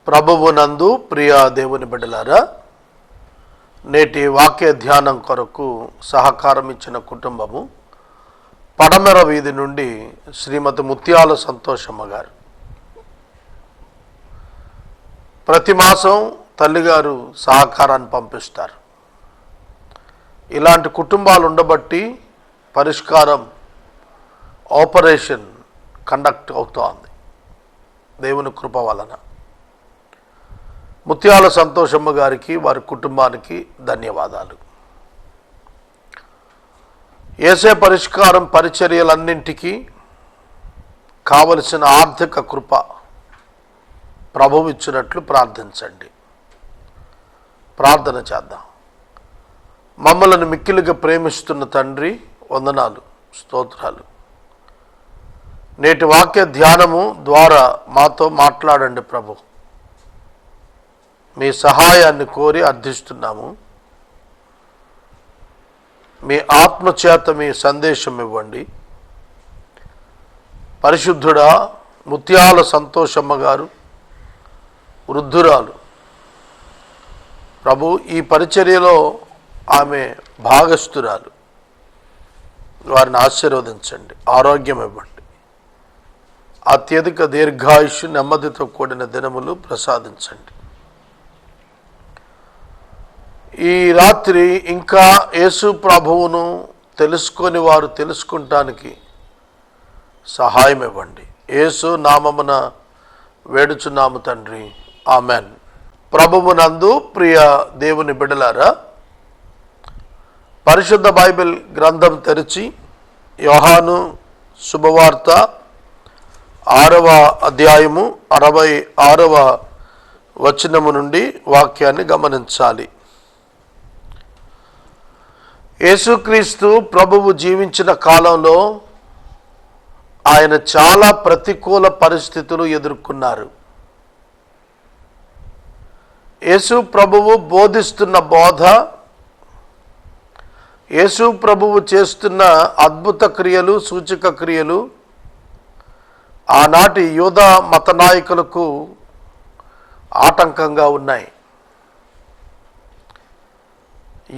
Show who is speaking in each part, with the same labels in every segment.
Speaker 1: ప్రభువునందు ప్రియ దేవుని బిడ్డలారా, నేటి వాక్య ధ్యానం కొరకు సహకారం ఇచ్చిన కుటుంబము పడమర వీధి నుండి శ్రీమతి ముత్యాల సంతోషమ్మ గారు. ప్రతి మాసం తల్లిగారు సహకారాన్ని పంపిస్తారు. ఇలాంటి కుటుంబాలు ఉండబట్టి పరిష్కారం ఆపరేషన్ కండక్ట్ అవుతోంది. దేవుని కృప వలన ముత్యాల సంతోషమ్మ గారికి, వారి కుటుంబానికి ధన్యవాదాలు. యేసే పరిష్కారం పరిచర్యలన్నింటికీ కావలసిన ఆర్థిక కృప ప్రభువు ఇచ్చినట్లు ప్రార్థించండి. ప్రార్థన చేద్దాం. మమ్మలను మిక్కిలిగా ప్రేమిస్తున్న తండ్రి, వందనాలు, స్తోత్రాలు. నేటి వాక్య ధ్యానము ద్వారా మాతో మాట్లాడండి ప్రభు. మీ సహాయాన్ని కోరి అర్థిస్తున్నాము. మీ ఆత్మచేత మీ సందేశం ఇవ్వండి. పరిశుద్ధుడా, ముత్యాల సంతోషమ్మ గారు వృద్ధురాలు ప్రభు, ఈ పరిచర్యలో ఆమె భాగస్థురాలు. వారిని ఆశీర్వదించండి, ఆరోగ్యం ఇవ్వండి. అత్యధిక దీర్ఘాయుష్, నెమ్మదితో కూడిన దినములు ప్రసాదించండి. ఈ రాత్రి ఇంకా యేసు ప్రభువును తెలుసుకొని వారు తెలుసుకుంటానికి సహాయం ఇవ్వండి. యేసు నామమున వేడుచున్నాము తండ్రి, ఆమెన్. ప్రభువునందు ప్రియ దేవుని బిడ్డలారా, పరిశుద్ధ బైబిల్ గ్రంథం తెరిచి యోహాను శుభవార్త 6వ అధ్యాయము 66వ వచనము నుండి వాక్యాన్ని గమనించాలి. యేసుక్రీస్తు ప్రభువు జీవించిన కాలంలో ఆయన చాలా ప్రతికూల పరిస్థితులు ఎదుర్కొన్నారు. యేసు ప్రభువు బోధిస్తున్న బోధ, యేసు ప్రభువు చేస్తున్న అద్భుత క్రియలు, సూచక క్రియలు ఆనాటి యూదా మత నాయకులకు ఆటంకంగా ఉన్నాయి.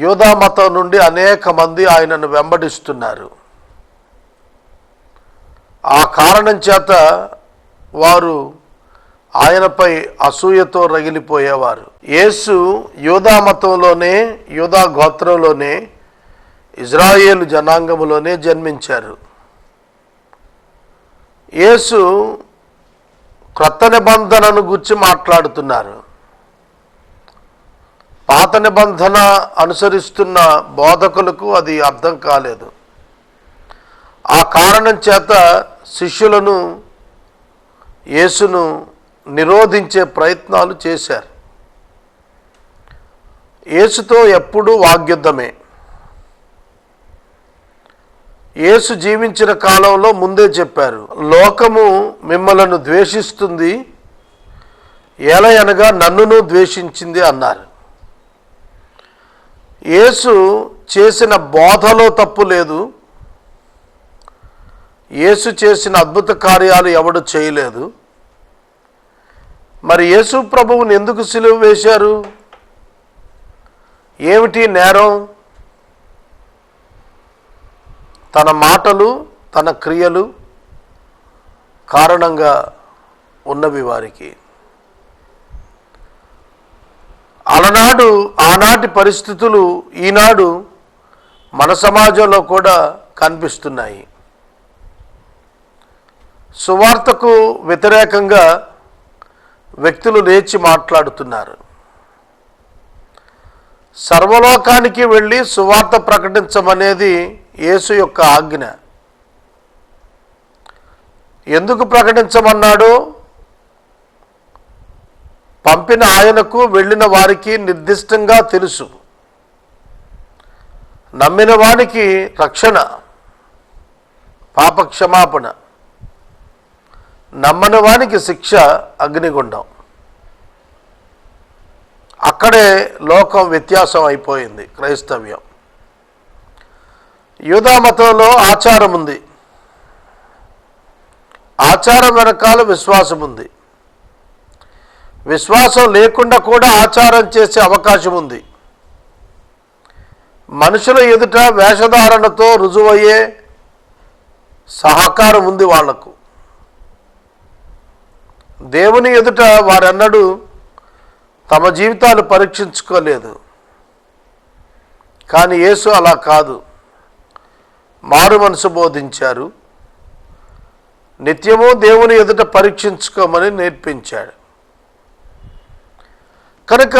Speaker 1: యూదా మతం నుండి అనేక మంది ఆయనను వెంబడిస్తున్నారు. ఆ కారణం చేత వారు ఆయనపై అసూయతో రగిలిపోయేవారు. యేసు యూదా మతంలోనే, యూదా గోత్రంలోనే, ఇజ్రాయేలు జనాంగములోనే జన్మించారు. యేసు క్రొత్త నిబంధనను గురించి మాట్లాడుతున్నారు. పాత నిబంధన అనుసరిస్తున్న బోధకులకు అది అర్థం కాలేదు. ఆ కారణం చేత శిష్యులను యేసును నిరోధించే ప్రయత్నాలు చేశారు. యేసుతో ఎప్పుడూ వాగ్యుద్ధమే. యేసు జీవించిన కాలంలో ముందే చెప్పారు, లోకము మిమ్మలను ద్వేషిస్తుంది, ఏలయనగా నన్నును ద్వేషించింది అన్నారు. యేసు చేసిన బోధలో తప్పు లేదు. యేసు చేసిన అద్భుత కార్యాలు ఎవడు చేయలేదు. మరి యేసు ప్రభువుని ఎందుకు సిలువ వేశారు? ఏమిటి నేరం? తన మాటలు, తన క్రియలు కారణంగా ఉన్నవి వారికి. ఆనాటి పరిస్థితులు ఈనాడు మన సమాజంలో కూడా కనిపిస్తున్నాయి. సువార్తకు వ్యతిరేకంగా వ్యక్తులు లేచి మాట్లాడుతున్నారు. సర్వలోకానికి వెళ్ళి సువార్త ప్రకటించమనేది యేసు యొక్క ఆజ్ఞ. ఎందుకు ప్రకటించమన్నాడో పంపిన ఆయనకు, వెళ్ళిన వారికి నిర్దిష్టంగా తెలుసు. నమ్మిన వానికి రక్షణ, పాపక్షమాపణ, నమ్మని వానికి శిక్ష, అగ్నిగుండం. అక్కడే లోకం వ్యత్యాసం అయిపోయింది. క్రైస్తవ్యం, యూదా మతంలో ఆచారం ఉంది, ఆచారం వెనకాల విశ్వాసం ఉంది. విశ్వాసం లేకుండా కూడా ఆచారం చేసే అవకాశం ఉంది. మనుషుల ఎదుట వేషధారణతో రుజువయ్యే సహకారం ఉంది వాళ్లకు. దేవుని ఎదుట వారెన్నడూ తమ జీవితాలు పరీక్షించుకోలేదు. కానీ యేసు అలా కాదు, మారు మనసు బోధించారు. నిత్యము దేవుని ఎదుట పరీక్షించుకోమని నేర్పించాడు. కనుక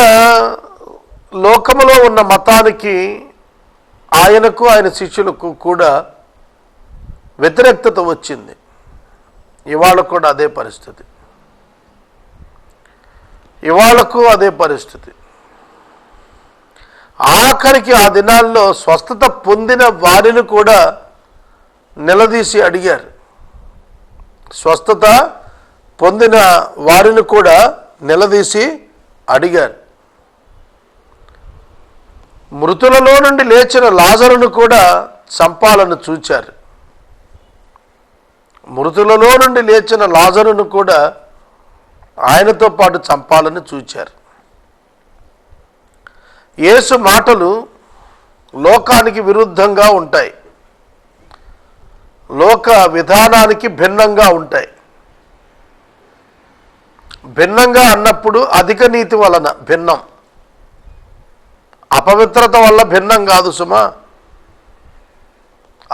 Speaker 1: లోకములో ఉన్న మతానికి ఆయనకు ఆయన శిష్యులకు కూడా వ్యతిరేకత వచ్చింది. ఇవాళ కూడా అదే పరిస్థితి. ఇవాళకు అదే పరిస్థితి. ఆఖరికి ఆ దినాల్లో స్వస్థత పొందిన వారిని కూడా నిలదీసి అడిగారు. స్వస్థత పొందిన వారిని కూడా నిలదీసి అడిగారు. మృతులలో నుండి లేచిన లాజరును కూడా చంపాలని చూచారు. మృతులలో నుండి లేచిన లాజరును కూడా ఆయనతో పాటు చంపాలని చూచారు. యేసు మాటలు లోకానికి విరుద్ధంగా ఉంటాయి, లోక విధానానికి భిన్నంగా ఉంటాయి. భిన్నంగా అన్నప్పుడు అధిక నీతి వలన భిన్నం, అపవిత్రత వల్ల భిన్నం కాదు సుమా.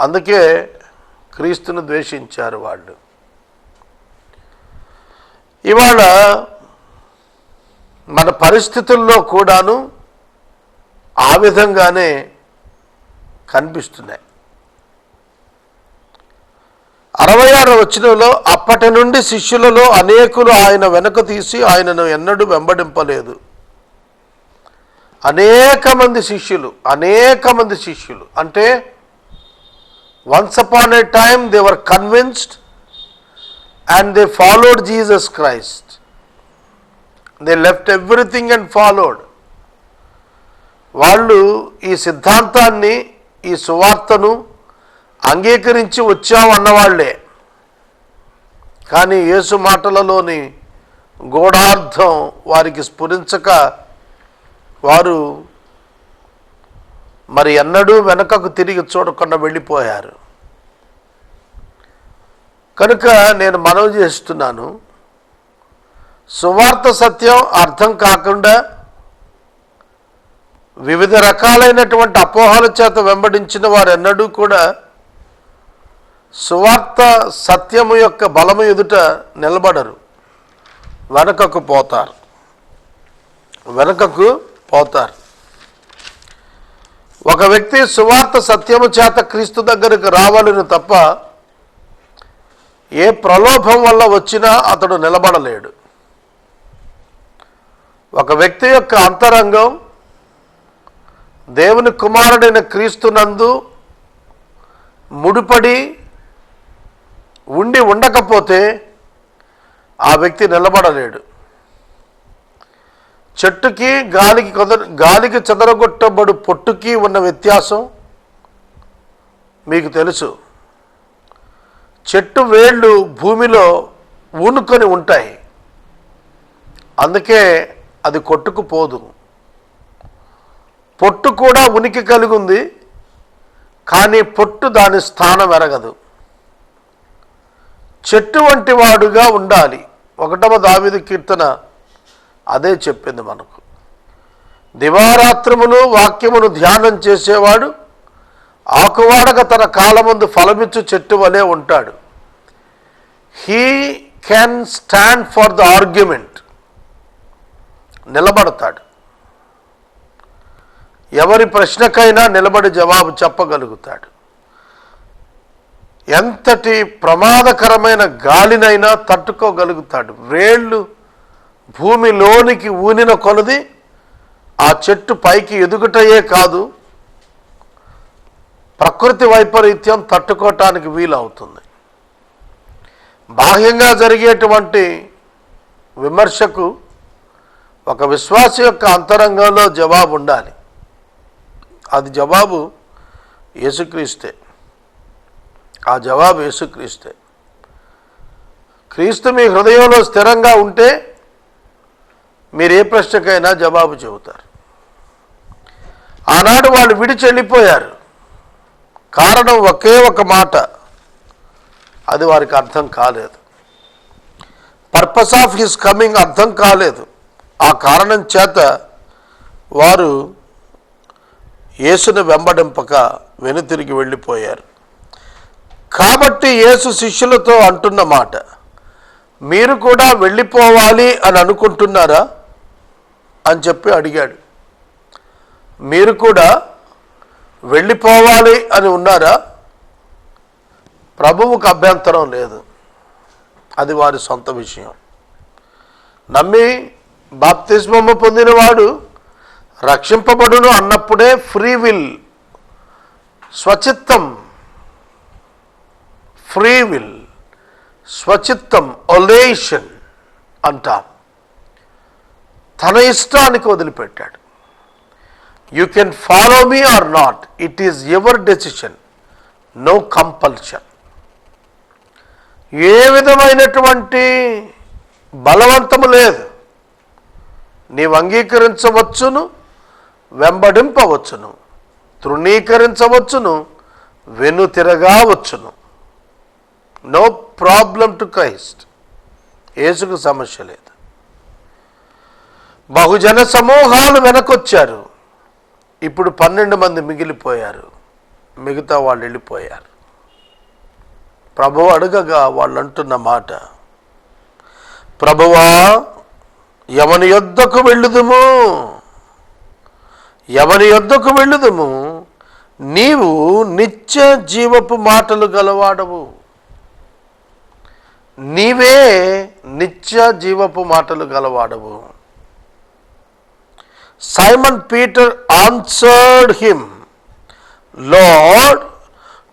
Speaker 1: అందుకే క్రీస్తును ద్వేషించారు వాళ్ళు. ఇవాళ మన పరిస్థితుల్లో కూడాను ఆ విధంగానే కనిపిస్తున్నాయి. 66వ వచనంలో, అప్పటి నుండి శిష్యులలో అనేకులు ఆయన వెనక తీసి ఆయనను ఎన్నడూ వెంబడింపలేదు. అనేక మంది శిష్యులు అంటే once upon A time they were convinced and they followed Jesus Christ. They left everything and followed. వాళ్ళు ఈ సిద్ధాంతాన్ని, ఈ సువార్తను అంగీకరించి వచ్చామన్నవాళ్లే. కానీ యేసు మాటలలోని గూఢార్థం వారికి స్ఫురించక వారు మరి ఎన్నడూ వెనకకు తిరిగి చూడకుండా వెళ్ళిపోయారు. కనుక నేను మనవి చేస్తున్నాను, సువార్త సత్యం అర్థం కాకుండా వివిధ రకాలైనటువంటి అపోహల చేత వెంబడించిన వారు ఎన్నడూ కూడా సువార్త సత్యము యొక్క బలము ఎదుట నిలబడరు, వెనకకు పోతారు. ఒక వ్యక్తి సువార్త సత్యము చేత క్రీస్తు దగ్గరకు రావాలని తప్ప ఏ ప్రలోభం వల్ల వచ్చినా అతడు నిలబడలేడు. ఒక వ్యక్తి యొక్క అంతరంగం దేవుని కుమారుడైన క్రీస్తునందు ముడిపడి ఉండకపోతే ఆ వ్యక్తి నిలబడలేడు. చెట్టుకి గాలికి చెదరగొట్టబడు పొట్టుకి ఉన్న వ్యత్యాసం మీకు తెలుసు. చెట్టు వేళ్ళు భూమిలో ఊనుకొని ఉంటాయి, అందుకే అది కొట్టుకుపోదు. పొట్టు కూడా ఉనికి కలిగి ఉంది, కానీ పొట్టు దాని స్థానం ఎరగదు. చెట్టు వంటి వాడుగా ఉండాలి. 1వ దావీదు కీర్తన అదే చెప్పింది మనకు. దివారాత్రములు వాక్యమును ధ్యానం చేసేవాడు ఆకువాడక తన కాలమందు ఫలమిచ్చు చెట్టు వలె ఉంటాడు. He can stand for the argument. నిలబడతాడు. ఎవరి ప్రశ్నకైనా నిలబడి జవాబు చెప్పగలుగుతాడు. ఎంతటి ప్రమాదకరమైన గాలినైనా తట్టుకోగలుగుతాడు. వేళ్ళు భూమిలోనికి ఊనిన కొలది ఆ చెట్టు పైకి ఎదుగుటయే కాదు, ప్రకృతి వైపరీత్యం తట్టుకోవటానికి వీలవుతుంది. బాహ్యంగా జరిగేటువంటి విమర్శకు ఒక విశ్వాసి యొక్క అంతరంగంలో జవాబు ఉండాలి. అది జవాబు యేసుక్రీస్తే. ఆ జవాబు యేసుక్రీస్తే. క్రీస్తు మీ హృదయంలో స్థిరంగా ఉంటే మీరు ఏ ప్రశ్నకైనా జవాబు చెబుతారు. ఆనాడు వాళ్ళు విడిచి వెళ్ళిపోయారు. కారణం ఒకే ఒక మాట, అది వారికి అర్థం కాలేదు. పర్పస్ ఆఫ్ హిస్ కమింగ్ అర్థం కాలేదు. ఆ కారణం చేత వారు యేసును వెంబడింపక వెనుతిరిగి వెళ్ళిపోయారు. కాబట్టి యేసు శిష్యులతో అంటున్న మాట, మీరు కూడా వెళ్ళిపోవాలి అని అనుకుంటున్నారా అని చెప్పి అడిగాడు. మీరు కూడా వెళ్ళిపోవాలి అని ఉన్నారా? ప్రభువుకు అభ్యంతరం లేదు, అది వారి సొంత విషయం. నమ్మి బాప్తిస్మము పొందినవాడు రక్షింపబడును అన్నప్పుడే ఫ్రీ విల్, స్వచిత్తం, ఫ్రీ విల్, స్వచిత్తం, ఒలేషన్ అంటాం. తన ఇష్టానికి వదిలిపెట్టాడు. You can follow me or not, it is your decision, no compulsion. ఏ విధమైనటువంటి బలవంతము లేదు. నీవు అంగీకరించవచ్చును, వెంబడింపవచ్చును, తృణీకరించవచ్చును, వెనుతిరగవచ్చును. No problem to Christ. యేసుకు సమస్య లేదు. బహుజన సమూహాలు వెనకొచ్చారు. ఇప్పుడు 12 మంది మిగిలిపోయారు. మిగతా వాళ్ళు వెళ్ళిపోయారు. ప్రభువు అడగగా వాళ్ళు అంటున్న మాట, ప్రభువా ఎవని యొద్దకు వెళ్ళుదుము, ఎవని యొద్దకు వెళ్ళుదుము, నీవు నిత్య జీవపు మాటలు గలవాడవు. నీవే నిత్య జీవపు మాటలు గలవాడవు. Simon Peter answered him, Lord,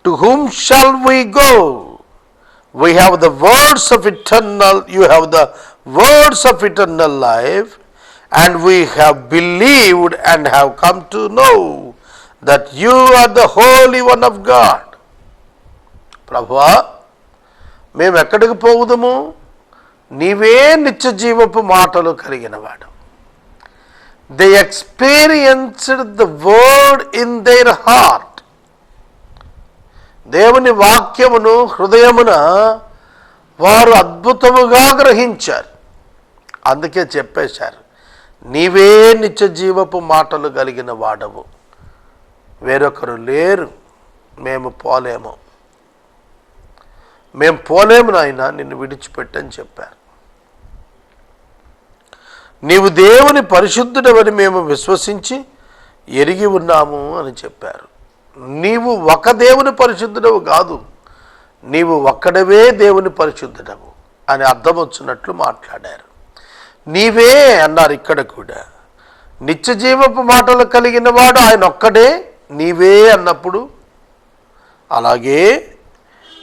Speaker 1: to whom shall we go? We have the words of eternal, you have the words of eternal life, and we have believed and have come to know that you are the Holy One of God. ప్రభువా, మేము ఎక్కడికి పోవుదము? నీవే నిత్య జీవపు మాటలు కలిగినవాడు. They experienced the word in their heart. దేవుని వాక్యమును హృదయమున వారు అద్భుతముగా గ్రహించారు. అందుకే చెప్పేశారు, నీవే నిత్య జీవపు మాటలు కలిగిన వాడవు, వేరొకరు లేరు, మేము పోలేము, మేము పోలేము నాయనా, నిన్ను విడిచిపెట్టని చెప్పారు. నీవు దేవుని పరిశుద్ధుడవని మేము విశ్వసించి ఎరిగి ఉన్నాము అని చెప్పారు. నీవు ఒక దేవుని పరిశుద్ధుడవు కాదు, నీవు ఒక్కడవే దేవుని పరిశుద్ధుడవు అని అర్థం వచ్చినట్లు మాట్లాడారు. నీవే అన్నారు ఇక్కడ కూడా. నిత్య జీవపు మాటలు కలిగిన వాడు ఆయన ఒక్కడే. నీవే అన్నప్పుడు అలాగే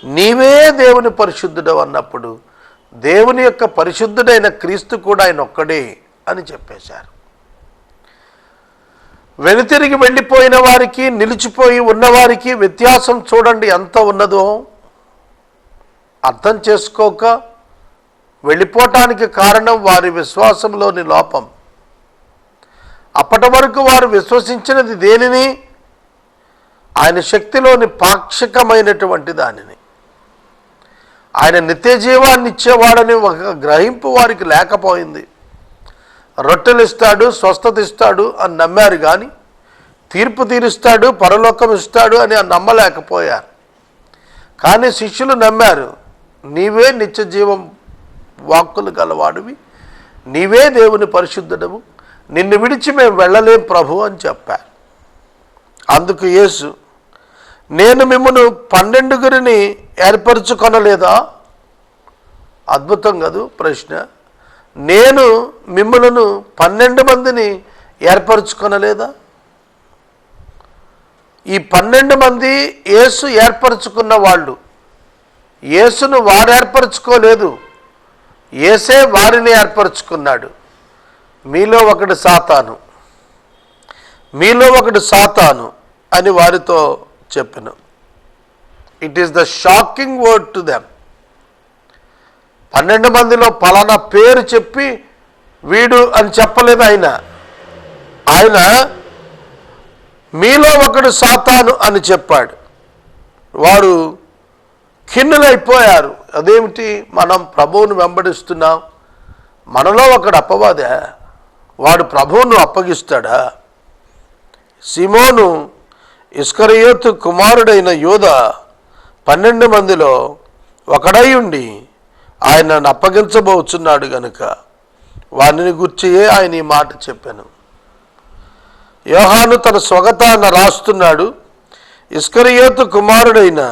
Speaker 1: నీవే దేవుని పరిశుద్ధుడవు అన్నప్పుడు దేవుని యొక్క పరిశుద్ధుడైన క్రీస్తు కూడా ఆయన ఒక్కడే అని చెప్పేశారు. వెనుతిరిగి వెళ్ళిపోయిన వారికి, నిలిచిపోయి ఉన్నవారికి వ్యత్యాసం చూడండి ఎంత ఉన్నదో. అర్థం చేసుకోక వెళ్ళిపోవటానికి కారణం వారి విశ్వాసంలోని లోపం. అప్పటి వరకు వారు విశ్వసించినది దేనిని? ఆయన శక్తిలోని పాక్షికమైనటువంటి దానిని. ఆయన నిత్య జీవాన్ని ఇచ్చేవాడని ఒక గ్రహింపు వారికి లేకపోయింది. రొట్టెలు ఇస్తాడు, స్వస్థత ఇస్తాడు అని నమ్మారు, కానీ తీర్పు తీరుస్తాడు, పరలోకం ఇస్తాడు అని నమ్మలేకపోయారు. కానీ శిష్యులు నమ్మారు, నీవే నిత్య జీవం వాక్కులు గలవాడివి, నీవే దేవుని పరిశుద్ధుడవు, నిన్ను విడిచి మేము వెళ్ళలేం ప్రభు అని చెప్పారు. అందుకు యేసు, నేను మిమ్మల్ని 12 ఏర్పరచుకొనలేదా? అద్భుతం కదూ ప్రశ్న. నేను మిమ్మలను 12 మందిని ఏర్పరచుకొనలేదా? ఈ 12 మంది యేసు ఏర్పరచుకున్న వాళ్ళు. యేసును వారు ఏర్పరచుకోలేదు, యేసే వారిని ఏర్పరచుకున్నాడు. మీలో ఒకడు సాతాను, మీలో ఒకడు సాతాను అని వారితో చెప్పెను. It is the shocking word to them. 12 మందిలో పలానా పేరు చెప్పి వీడు అని చెప్పలేదు ఆయన మీలో ఒకడు సాతాను అని చెప్పాడు. వారు ఖిన్నులైపోయారు. అదేమిటి, మనం ప్రభువును వెంబడిస్తున్నాం, మనలో ఒకడు అపవాదే, వాడు ప్రభువును అప్పగిస్తాడా? సిమోను ఇస్కరియోతు కుమారుడైన యూద 12 మందిలో ఒకడై ఉండి ఆయనను అప్పగించబోచున్నాడు గనుక వానిని గుర్చియే ఆయన ఈ మాట చెప్పాను. యోహాను తన స్వగతాన రాస్తున్నాడు, ఇస్కరియోతు కుమారుడైన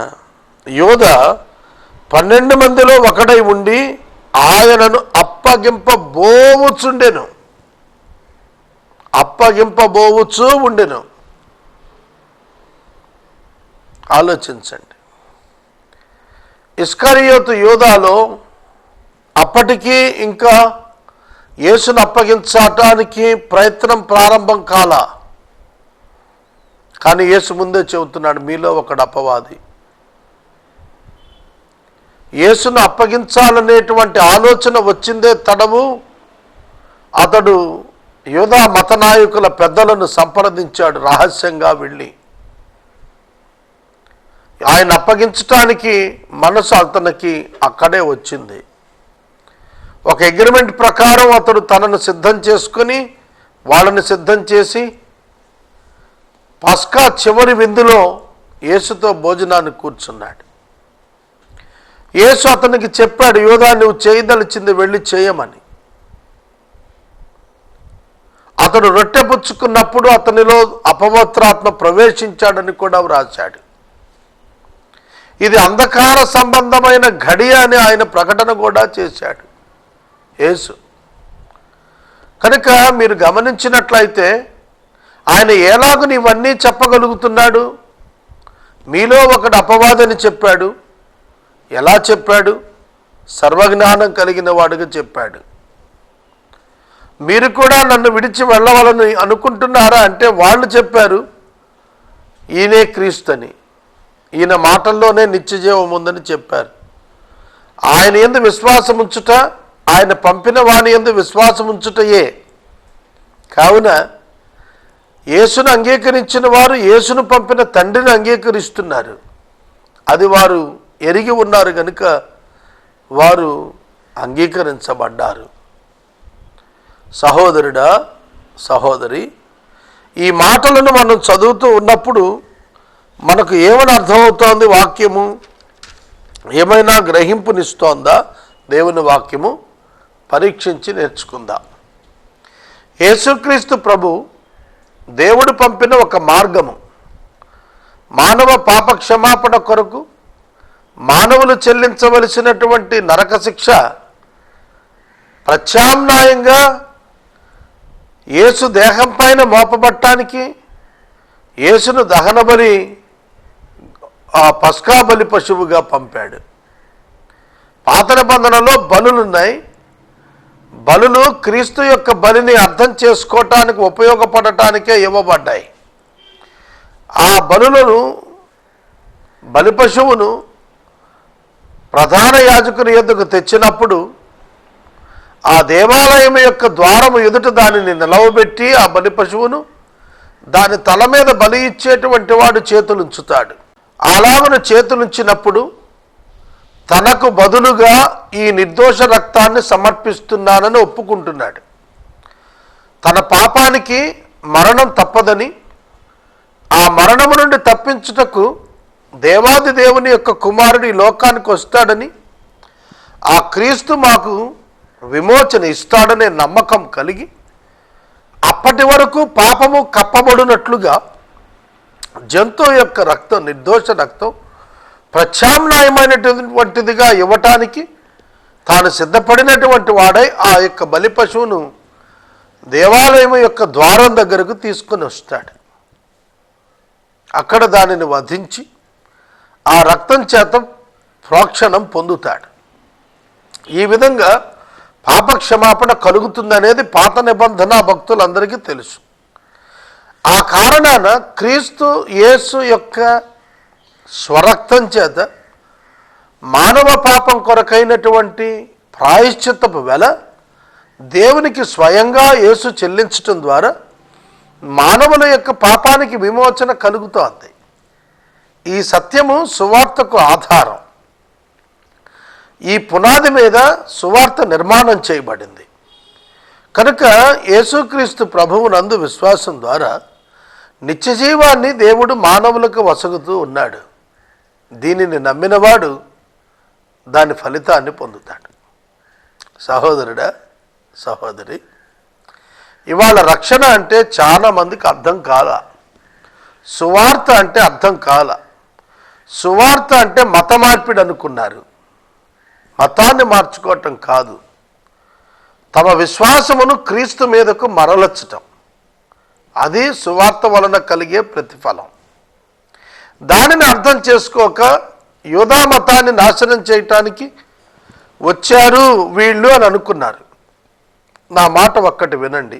Speaker 1: యూద 12 మందిలో ఒకడై ఉండి ఆయనను అప్పగింపబోవచ్చు ఉండెను. ఆలోచించండి. ఇస్కరియోతు యూదాలో అప్పటికీ ఇంకా యేసును అప్పగించటానికి ప్రయత్నం ప్రారంభం కాల. కానీ యేసు ముందే చెబుతున్నాడు, మీలో ఒకడు అపవాది. యేసును అప్పగించాలనేటువంటి ఆలోచన వచ్చిందే తడవు అతడు యూదా మత నాయకుల పెద్దలను సంప్రదించాడు. రహస్యంగా వెళ్ళి ఆయన అప్పగించటానికి మనసు అతనికి అక్కడే వచ్చింది. ఒక అగ్రిమెంట్ ప్రకారం అతడు తనను సిద్ధం చేసుకుని వాళ్ళని సిద్ధం చేసి పస్కా చివరి విందులో యేసుతో భోజనానికి కూర్చున్నాడు. యేసు అతనికి చెప్పాడు, యూదా నువ్వు చేయదలిచింది వెళ్ళి చేయమని. అతడు రొట్టె పుచ్చుకున్నప్పుడు అతనిలో అపవిత్రాత్మ ప్రవేశించాడని కూడా వ్రాశాడు. ఇది అంధకార సంబంధమైన ఘడియ అని ఆయన ప్రకటన కూడా చేశాడు యేసు. కనుక మీరు గమనించినట్లయితే ఆయన ఎలాగూ ఇవన్నీ చెప్పగలుగుతున్నాడు? మీలో ఒకడు అపవాదని చెప్పాడు. ఎలా చెప్పాడు? సర్వజ్ఞానం కలిగిన వాడుగా చెప్పాడు. మీరు కూడా నన్ను విడిచి వెళ్ళవాలని అనుకుంటున్నారా అంటే వాళ్ళు చెప్పారు ఈయనే క్రీస్తు అని, ఈయన మాటల్లోనే నిత్యజీవం ఉందని చెప్పారు. ఆయన యందు విశ్వాసం ఉంచుట, ఆయన పంపిన వాని యందు విశ్వాసం ఉంచుటయే. కావున యేసును అంగీకరించిన వారు యేసును పంపిన తండ్రిని అంగీకరిస్తున్నారు. అది వారు ఎరిగి ఉన్నారు కనుక వారు అంగీకరించబడ్డారు. సహోదరుడా, సహోదరి, ఈ మాటలను మనం చదువుతూ ఉన్నప్పుడు మనకు ఏమని అర్థమవుతోంది? వాక్యము ఏమైనా గ్రహింపునిస్తోందా? దేవుని వాక్యము పరీక్షించి నేర్చుకుందాం. యేసుక్రీస్తు ప్రభు దేవుడు పంపిన ఒక మార్గము. మానవ పాప క్షమాపణ కొరకు మానవులు చెల్లించవలసినటువంటి నరక శిక్ష ప్రత్యామ్నాయంగా యేసు దేహం పైన మోపబట్టానికి యేసును దహనబలి ఆ పస్కా బలి పశువుగా పంపాడు. పాత నిబంధనలో బలులున్నాయి. బలులు క్రీస్తు యొక్క బలిని అర్థం చేసుకోవటానికి ఉపయోగపడటానికే ఇవ్వబడ్డాయి. ఆ బలులను బలి పశువును ప్రధాన యాజకుని యొద్దకు తెచ్చినప్పుడు ఆ దేవాలయం యొక్క ద్వారము ఎదుట దానిని నిలవబెట్టి ఆ బలి పశువును దాని తల మీద బలి ఇచ్చేటువంటి వాడు చేతులుంచుతాడు. అలాగన చేతులుంచినప్పుడు తనకు బదులుగా ఈ నిర్దోష రక్తాన్ని సమర్పిస్తున్నానని ఒప్పుకుంటున్నాడు. తన పాపానికి మరణం తప్పదని, ఆ మరణము నుండి తప్పించుటకు దేవాది దేవుని యొక్క కుమారుడు ఈ లోకానికి వస్తాడని, ఆ క్రీస్తు మాకు విమోచన ఇస్తాడనే నమ్మకం కలిగి అప్పటి వరకు పాపము కప్పబడినట్లుగా జంతువు యొక్క రక్తం, నిర్దోష రక్తం ప్రత్యామ్నాయమైనటువంటిదిగా ఇవ్వటానికి తాను సిద్ధపడినటువంటి వాడై ఆ యొక్క బలి పశువును దేవాలయం యొక్క ద్వారం దగ్గరకు తీసుకొని వస్తాడు. అక్కడ దానిని వధించి ఆ రక్తం చేత ప్రోక్షణం పొందుతాడు. ఈ విధంగా పాపక్షమాపణ కలుగుతుందనేది పాత నిబంధన భక్తులందరికీ తెలుసు. ఆ కారణాన క్రీస్తు యేసు యొక్క స్వరక్తం చేత మానవ పాపం కొరకైనటువంటి ప్రాయశ్చిత్తపు వెల దేవునికి స్వయంగా యేసు చెల్లించటం ద్వారా మానవుల యొక్క పాపానికి విమోచన కలుగుతోంది. ఈ సత్యము సువార్తకు ఆధారం. ఈ పునాది మీద సువార్త నిర్మాణం చేయబడింది. కనుక యేసుక్రీస్తు ప్రభువునందు విశ్వాసం ద్వారా నిత్యజీవాన్ని దేవుడు మానవులకు వసగుతూ ఉన్నాడు. దీనిని నమ్మినవాడు దాని ఫలితాన్ని పొందుతాడు. సహోదరుడా, సహోదరి, ఇవాళ రక్షణ అంటే చాలా మందికి అర్థం కాల. సువార్త అంటే అర్థం కాల. సువార్త అంటే మత మార్పిడి అనుకున్నారు. మతాన్ని మార్చుకోవటం కాదు, తమ విశ్వాసమును క్రీస్తు మీదకు మరలచ్చటం. అది సువార్త వలన కలిగే ప్రతిఫలం. దానిని అర్థం చేసుకోక యూదా మతాన్ని నాశనం చేయటానికి వచ్చారు వీళ్ళు అని అనుకున్నారు. నా మాట ఒక్కటి వినండి.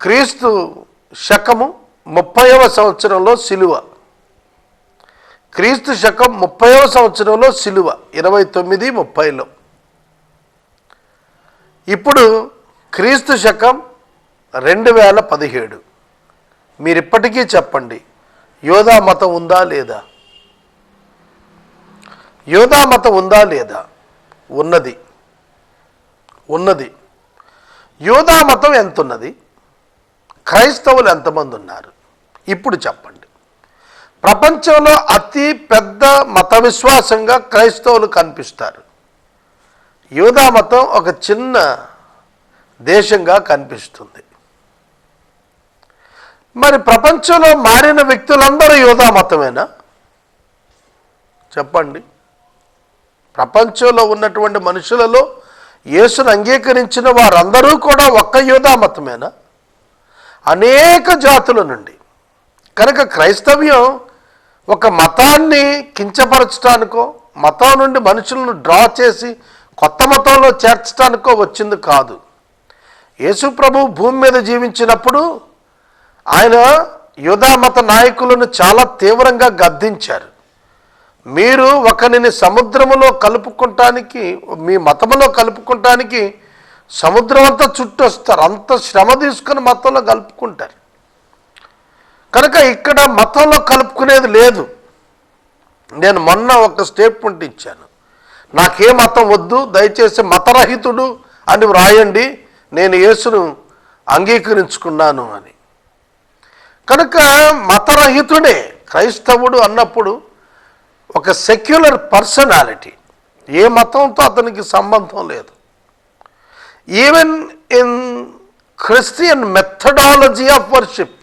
Speaker 1: క్రీస్తు శకము 30వ సంవత్సరంలో సిలువ. క్రీస్తు శకం 30వ సంవత్సరంలో సిలువ 29-30లో. ఇప్పుడు క్రీస్తు శకం 2017. మీరిప్పటికీ చెప్పండి, యోధా మతం ఉందా లేదా? యోధా మతం ఉందా లేదా? ఉన్నది. యోధా మతం ఎంత ఉన్నది? క్రైస్తవులు ఎంతమంది ఉన్నారు? ఇప్పుడు చెప్పండి. ప్రపంచంలో అతి పెద్ద మత విశ్వాసంగా క్రైస్తవులు కనిపిస్తారు. యూదా మతం ఒక చిన్న దేశంగా కనిపిస్తుంది. మరి ప్రపంచంలో మారిన వ్యక్తులందరూ యూదా మతమేనా? చెప్పండి. ప్రపంచంలో ఉన్నటువంటి మనుషులలో యేసును అంగీకరించిన వారందరూ కూడా ఒక్క యూదా మతమేనా? అనేక జాతుల నుండి. కనుక క్రైస్తవ్యం ఒక మతాన్ని కించపరచడానికో, మతం నుండి మనుషులను డ్రా చేసి కొత్త మతంలో చేర్చడానికో వచ్చింది కాదు. యేసు ప్రభు భూమి మీద జీవించినప్పుడు ఆయన యూదా మత నాయకులను చాలా తీవ్రంగా గద్దించారు. మీరు ఒకరిని సముద్రములో కలుపుకుంటానికి, మీ మతములో కలుపుకుంటానికి సముద్రం అంతా చుట్టూ వస్తారు. అంత శ్రమ తీసుకుని మతంలో కలుపుకుంటారు. కనుక ఇక్కడ మతంలో కలుపుకునేది లేదు. నేను మొన్న ఒక స్టేట్మెంట్ ఇచ్చాను, నాకే మతం వద్దు, దయచేసి మతరహితుడు అని వ్రాయండి, నేను యేసును అంగీకరించుకున్నాను అని. కనుక మతరహితుడే క్రైస్తవుడు అన్నప్పుడు ఒక సెక్యులర్ పర్సనాలిటీ, ఏ మతంతో అతనికి సంబంధం లేదు. Even in Christian methodology of worship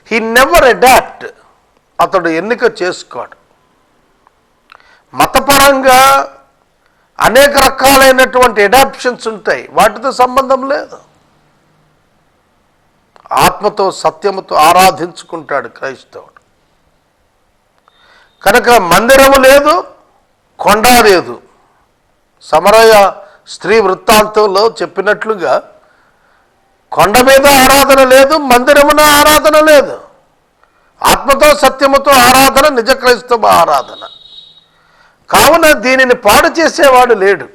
Speaker 1: he never adapt. అతడు ఎన్నిక చేసుకోడు. మతపరంగా అనేక రకాలైనటువంటి అడాప్షన్స్ ఉంటాయి, వాటితో సంబంధం లేదు. ఆత్మతో సత్యముతో ఆరాధించుకుంటాడు క్రైస్తవుడు. కనుక మందిరము లేదు, కొండ లేదు. సమరయ స్త్రీ వృత్తాంతంలో చెప్పినట్లుగా కొండ మీద ఆరాధన లేదు, మందిరమున ఆరాధన లేదు. ఆత్మతో సత్యముతో ఆరాధన నిజ క్రైస్తవ ఆరాధన. కావున దీనిని పాడు చేసేవాడు లేడు.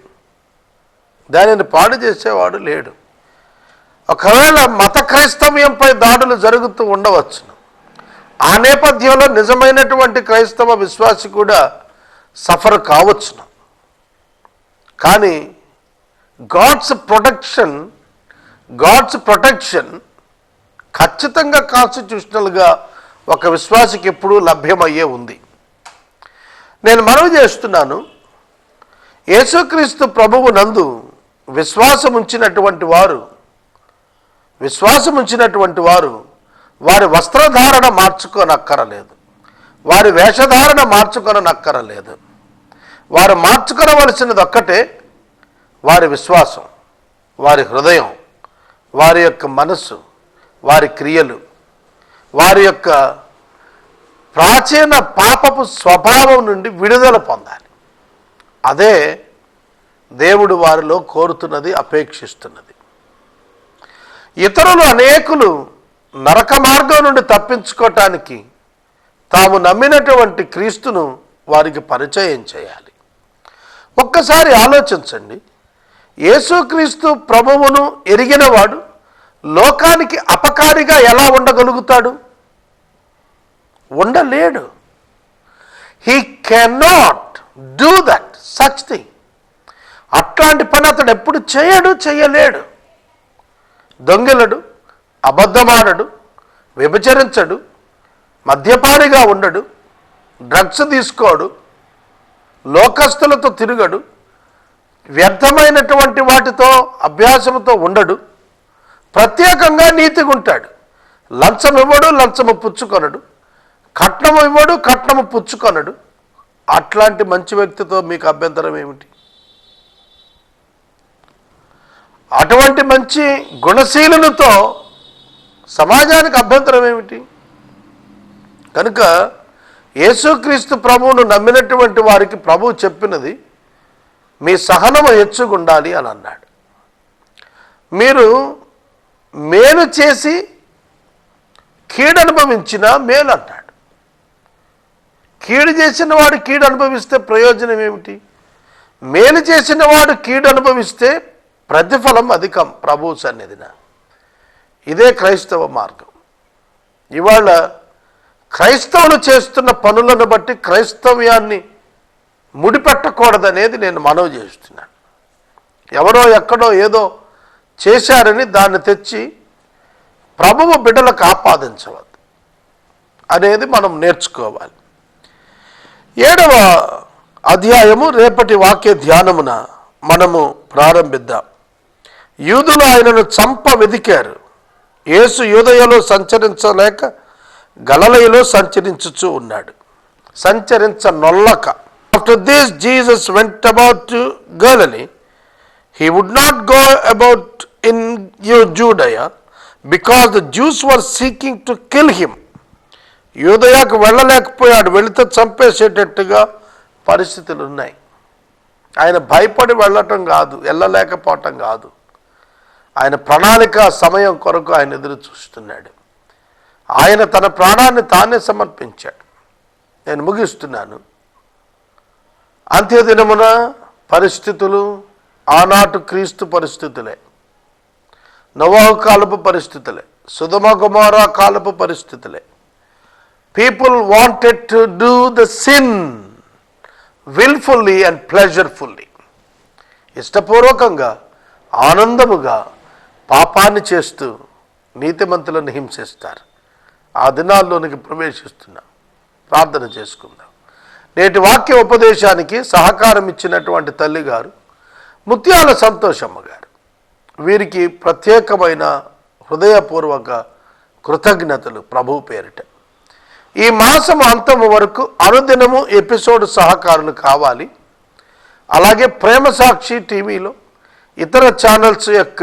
Speaker 1: ఒకవేళ మత క్రైస్తవ్యంపై దాడులు జరుగుతూ ఉండవచ్చును. ఆ నేపథ్యంలో నిజమైనటువంటి క్రైస్తవ విశ్వాసి కూడా సఫర్ కావచ్చును. కానీ గాడ్స్ ప్రొటెక్షన్ ఖచ్చితంగా కాన్స్టిట్యూషనల్గా ఒక విశ్వాసికి ఎప్పుడూ లభ్యమయ్యే ఉంది. నేను మనవి చేస్తున్నాను, యేసుక్రీస్తు ప్రభువు నందు విశ్వాసం ఉంచినటువంటి వారు వారి వస్త్రధారణ మార్చుకోనక్కరలేదు, వారి వేషధారణ మార్చుకొనక్కరలేదు. వారు మార్చుకోవలసినది ఒక్కటే, వారి విశ్వాసం, వారి హృదయం, వారి యొక్క మనస్సు, వారి క్రియలు, వారి యొక్క ప్రాచీన పాపపు స్వభావం నుండి విడుదల పొందాలి. అదే దేవుడు వారిలో కోరుతున్నది, అపేక్షిస్తున్నది. ఇతరులు అనేకులు నరక మార్గం నుండి తప్పించుకోవటానికి తాము నమ్మినటువంటి క్రీస్తును వారికి పరిచయం చేయాలి. ఒక్కసారి ఆలోచించండి, యేసుక్రీస్తు ప్రభువును ఎరిగినవాడు లోకానికి అపకారిగా ఎలా ఉండగలుగుతాడు? ఉండలేడు. He cannot do that such thing. అట్లాంటి పని అతడు ఎప్పుడు చేయలేడు. దొంగలడు, అబద్ధమాడడు, వ్యభిచరించడు, మద్యపానిగా ఉండడు, డ్రగ్స్ తీసుకోడు, లోకస్తులతో తిరగడు, వ్యర్థమైనటువంటి వాటితో అభ్యాసంతో ఉండడు, ప్రత్యేకంగా నీతిగా ఉంటాడు. లంచం ఇవ్వడు, లంచము పుచ్చుకొనడు, కట్నము ఇవ్వడు, కట్నము పుచ్చుకొనడు. అట్లాంటి మంచి వ్యక్తితో మీకు అభ్యంతరం ఏమిటి? అటువంటి మంచి గుణశీలులతో సమాజానికి అభ్యంతరం ఏమిటి? కనుక యేసుక్రీస్తు ప్రభువును నమ్మినటువంటి వారికి ప్రభువు చెప్పినది మీ సహనము హెచ్చుగుండాలి అని అన్నాడు. మీరు మేలు చేసి కీడు అనుభవించినా మేలు అన్నాడు. కీడు చేసిన వాడు కీడు అనుభవిస్తే ప్రయోజనం ఏమిటి? మేలు చేసిన వాడు కీడు అనుభవిస్తే ప్రతిఫలం అధికం ప్రభువు సన్నిధిన. ఇదే క్రైస్తవ మార్గం. ఇవాళ క్రైస్తవులు చేస్తున్న పనులను బట్టి క్రైస్తవ్యాన్ని ముడిపెట్టకూడదనేది నేను మనవి చేస్తున్నాను. ఎవరో ఎక్కడో ఏదో చేశారని దాన్ని తెచ్చి ప్రభువు బిడ్డలకు ఆపాదించవద్దు అనేది మనం నేర్చుకోవాలి. 7వ అధ్యాయము రేపటి వాక్య ధ్యానమున మనము ప్రారంభిద్దాం. యూదులు ఆయనను చంప వెదికారు. యేసు యూదయలో సంచరించలేక గలిలయలో సంచరించుచూ ఉన్నాడు. సంచరించనొల్లక. After this Jesus went about to Galilee. He would not go about in Judea because the Jews were seeking to kill him. యూదయకు వెళ్ళలేకపోయాడు. వెళితే చంపేసేటట్టుగా పరిస్థితులు ఉన్నాయి. ఆయన భయపడి వెళ్ళటం కాదు, వెళ్ళలేకపోవటం కాదు. ఆయన ప్రణాళిక సమయం కొరకు ఆయన ఎదురు చూస్తున్నాడు. ఆయన తన ప్రాణాన్ని తానే సమర్పించాడు. నేను ముగిస్తున్నాను. అంత్యదినమున పరిస్థితులు ఆనాటు క్రీస్తు పరిస్థితులే, నోవహు కాలపు పరిస్థితులే, సొదొమ గొమొర్రా కాలపు పరిస్థితులే. People wanted to do the sin wilfully and pleasurefully. ఇష్టపూర్వకంగా ఆనందముగా పాపాన్ని చేస్తూ నీతిమంతులను హింసిస్తారు. ఆ దినాల్లోనికి ప్రవేశిస్తున్నాం. ప్రార్థన చేసుకుందాం. నేటి వాక్య ఉపదేశానికి సహకారం ఇచ్చినటువంటి తల్లిగారు ముత్యాల సంతోషమ్మ గారు, వీరికి ప్రత్యేకమైన హృదయపూర్వక కృతజ్ఞతలు ప్రభువు పేరిట. ఈ మాసం అంతము వరకు అనుదినము ఎపిసోడ్ సహకారులు కావాలి. అలాగే ప్రేమ సాక్షి టీవీలో ఇతర ఛానల్స్ యొక్క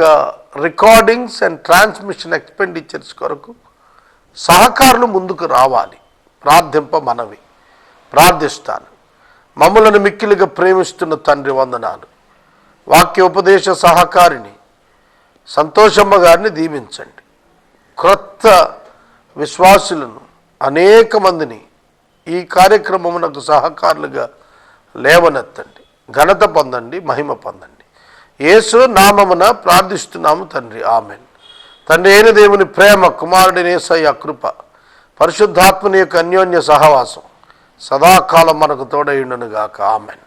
Speaker 1: రికార్డింగ్స్ అండ్ ట్రాన్స్మిషన్ ఎక్స్పెండిచర్స్ కొరకు సహకారులు ముందుకు రావాలి. మనవి ప్రార్థిస్తాను. మమ్ములను మిక్కిలిగా ప్రేమిస్తున్న తండ్రి వందనాలు. వాక్య ఉపదేశ సహకారిని సంతోషమ్మ గారిని దీవించండి. క్రొత్త విశ్వాసులను అనేక మందిని ఈ కార్యక్రమమునకు సహకారులుగా లేవనెత్తండి. ఘనత పొందండి, మహిమ పొందండి. యేసు నామమున ప్రార్థిస్తున్నాము తండ్రి, ఆమెన్. తండ్రి అయిన దేవుని ప్రేమ, కుమారుడిని యేసయ్య కృప, పరిశుద్ధాత్మని యొక్క అన్యోన్య సహవాసం సదాకాలం మనకు తోడైండును గాక, ఆమెన్.